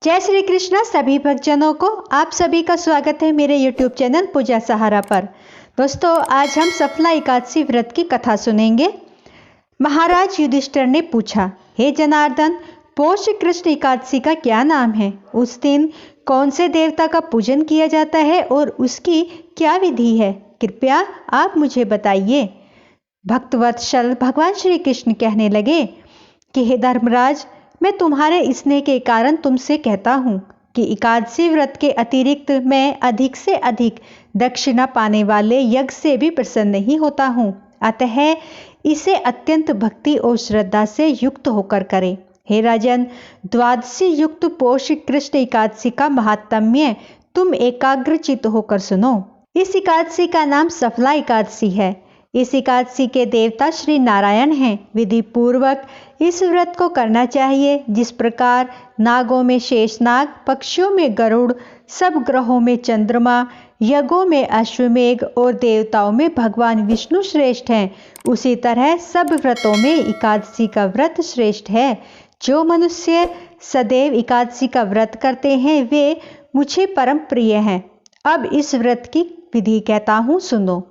जय श्री कृष्ण सभी भक्तजनों को आप सभी का स्वागत है मेरे YouTube चैनल पूजा सहारा पर। दोस्तों, आज हम सफला एकादशी व्रत की कथा सुनेंगे। महाराज युधिष्ठिर ने पूछा, हे जनार्दन, पौष कृष्ण एकादशी का क्या नाम है? उस दिन कौन से देवता का पूजन किया जाता है और उसकी क्या विधि है? कृपया आप मुझे बताइए। भक्तवत्सल भगवान श्री कृष्ण कहने लगे कि हे धर्मराज, मैं तुम्हारे स्नेह के कारण तुमसे कहता हूँ कि एकादशी व्रत के अतिरिक्त मैं अधिक से अधिक दक्षिणा पाने वाले यज्ञ से भी प्रसन्न नहीं होता हूँ। अतः इसे अत्यंत भक्ति और श्रद्धा से युक्त होकर करें। हे राजन, द्वादशी युक्त पौष कृष्ण एकादशी का महात्म्य तुम एकाग्रचित्त होकर सुनो। इस एकादशी का नाम सफला एकादशी है। इस एकादशी के देवता श्री नारायण हैं। विधि पूर्वक इस व्रत को करना चाहिए। जिस प्रकार नागों में शेषनाग, पक्षियों में गरुड़, सब ग्रहों में चंद्रमा, यज्ञों में अश्वमेघ और देवताओं में भगवान विष्णु श्रेष्ठ हैं, उसी तरह सब व्रतों में एकादशी का व्रत श्रेष्ठ है। जो मनुष्य सदैव एकादशी का व्रत करते हैं वे मुझे परम प्रिय हैं। अब इस व्रत की विधि कहता हूँ, सुनो।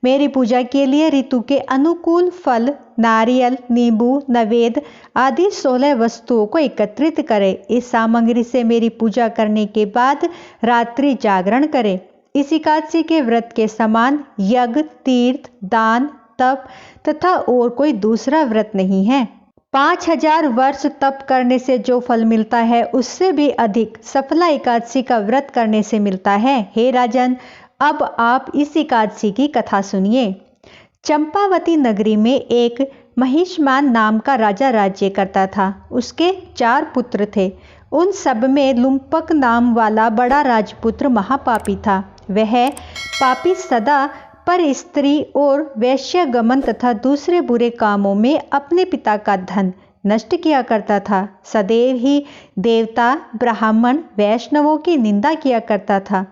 मेरी पूजा के लिए ऋतु के अनुकूल फल, नारियल, नींबू, नवेद आदि 16 वस्तुओं को एकत्रित करें। इस सामग्री से मेरी पूजा करने के बाद रात्रि जागरण करें। इस एकादशी के व्रत के समान यज्ञ, तीर्थ, दान, तप तथा और कोई दूसरा व्रत नहीं है। 5000 वर्ष तप करने से जो फल मिलता है उससे भी अधिक सफला एकादशी का व्रत करने से मिलता है। हे राजन, अब आप इस एकादशी की कथा सुनिए। चंपावती नगरी में एक महिष्मान नाम का राजा राज्य करता था। उसके 4 पुत्र थे। उन सब में लुम्पक नाम वाला बड़ा राजपुत्र महापापी था। वह पापी सदा पर स्त्री और वैश्यगमन तथा दूसरे बुरे कामों में अपने पिता का धन नष्ट किया करता था। सदैव ही देवता, ब्राह्मण, वैष्णवों की निंदा किया करता था।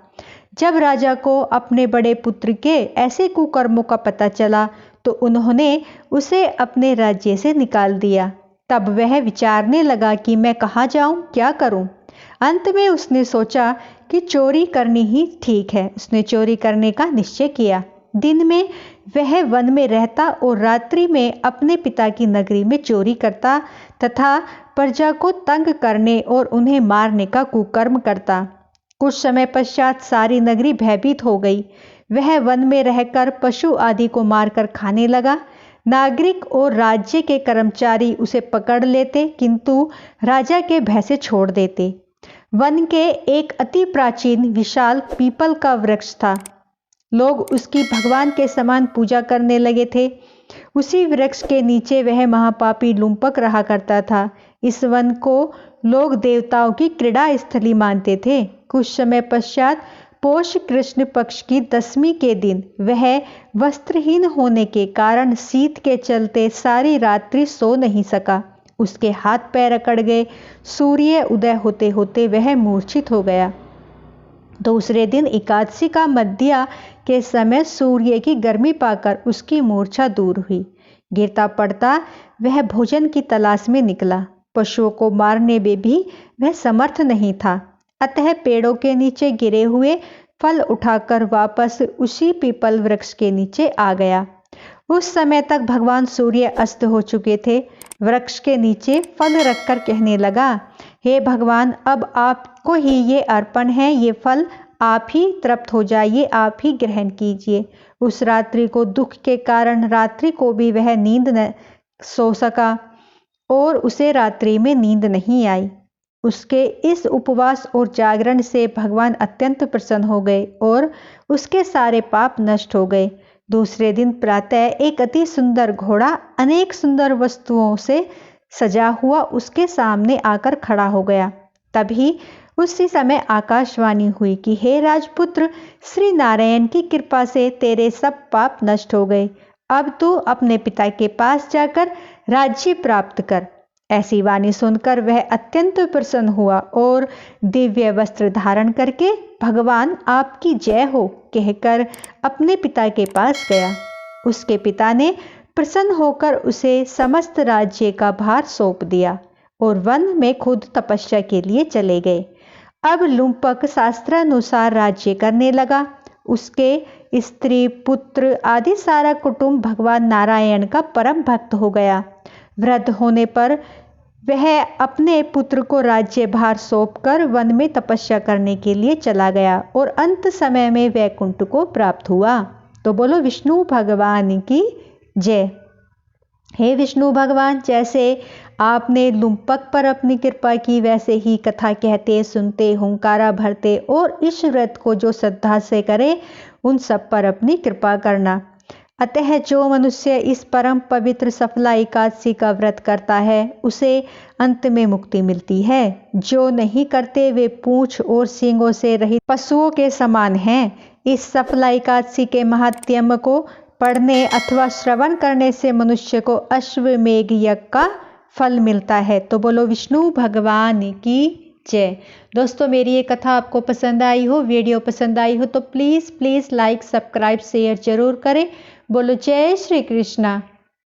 जब राजा को अपने बड़े पुत्र के ऐसे कुकर्मों का पता चला तो उन्होंने उसे अपने राज्य से निकाल दिया। तब वह विचारने लगा कि मैं कहाँ जाऊं, क्या करूं। अंत में उसने सोचा कि चोरी करनी ही ठीक है। उसने चोरी करने का निश्चय किया। दिन में वह वन में रहता और रात्रि में अपने पिता की नगरी में चोरी करता तथा प्रजा को तंग करने और उन्हें मारने का कुकर्म करता। कुछ समय पश्चात सारी नगरी भयभीत हो गई। वह वन में रहकर पशु आदि को मारकर खाने लगा। नागरिक और राज्य के कर्मचारी उसे पकड़ लेते किंतु राजा के भय से छोड़ देते। वन के एक अति प्राचीन विशाल पीपल का वृक्ष था। लोग उसकी भगवान के समान पूजा करने लगे थे। उसी वृक्ष के नीचे वह महापापी लुम्पक रहा करता था। इस वन को लोग देवताओं की क्रीड़ा स्थली मानते थे। कुछ समय पश्चात पौष कृष्ण पक्ष की 10वीं के दिन वह वस्त्रहीन होने के कारण शीत के चलते सारी रात्रि सो नहीं सका। उसके हाथ पैर अकड़ गए। सूर्य उदय होते होते वह मूर्छित हो गया। दूसरे दिन एकादशी का मध्या के समय सूर्य की गर्मी पाकर उसकी मूर्छा दूर हुई। गिरता पड़ता वह भोजन की तलाश में निकला। पशुओं को मारने में भी वह समर्थ नहीं था। अतः पेड़ों के नीचे गिरे हुए फल उठाकर वापस उसी पीपल वृक्ष के नीचे आ गया। उस समय तक भगवान सूर्य अस्त हो चुके थे। वृक्ष के नीचे फल रखकर कहने लगा, हे भगवान, अब आपको ही ये अर्पण है। ये फल आप ही तृप्त हो जाइए, आप ही ग्रहण कीजिए। उस रात्रि को दुख के कारण रात्रि को भी वह नींद न सो सका और उसे रात्रि में नींद नहीं आई। उसके इस उपवास और जागरण से भगवान अत्यंत प्रसन्न हो गए और उसके सारे पाप नष्ट हो गए। दूसरे दिन प्रातः एक अति सुंदर घोड़ा अनेक सुंदर वस्तुओं से सजा हुआ उसके सामने आकर खड़ा हो गया। तभी उसी समय आकाशवाणी हुई कि हे राजपुत्र, श्री नारायण की कृपा से तेरे सब पाप नष्ट हो गए। अब तू अपने पिता के पास जाकर राज्य प्राप्त कर। ऐसी वाणी सुनकर वह अत्यंत प्रसन्न हुआ और दिव्य वस्त्र धारण करके भगवान आपकी जय हो कहकर अपने पिता के पास गया। उसके पिता ने प्रसन्न होकर उसे समस्त राज्य का भार सौंप दिया। और वन में खुद तपस्या के लिए चले गए। अब लुम्पक शास्त्रानुसार राज्य करने लगा। उसके स्त्री पुत्र आदि सारा कुटुंब भगवान नारायण का परम भक्त हो गया। वृद्ध होने पर वह अपने पुत्र को राज्यभार सौंपकर वन में तपस्या करने के लिए चला गया और अंत समय में वैकुंठ को प्राप्त हुआ। तो बोलो विष्णु भगवान की जय। हे विष्णु भगवान, जैसे आपने लुम्पक पर अपनी कृपा की, वैसे ही कथा कहते सुनते हुंकारा भरते और इस व्रत को जो श्रद्धा से करे उन सब पर अपनी कृपा करना। अतः जो मनुष्य इस परम पवित्र सफला एकादशी का व्रत करता है उसे अंत में मुक्ति मिलती है। जो नहीं करते वे पूंछ और सींगों से रहित पशुओं के समान हैं। इस सफला एकादशी के महात्म्य को पढ़ने अथवा श्रवण करने से मनुष्य को अश्वमेघ यज्ञ का फल मिलता है। तो बोलो विष्णु भगवान की जय। दोस्तों, मेरी ये कथा आपको पसंद आई हो, वीडियो पसंद आई हो तो प्लीज़ लाइक सब्सक्राइब शेयर जरूर करें। बोलो जय श्री कृष्णा।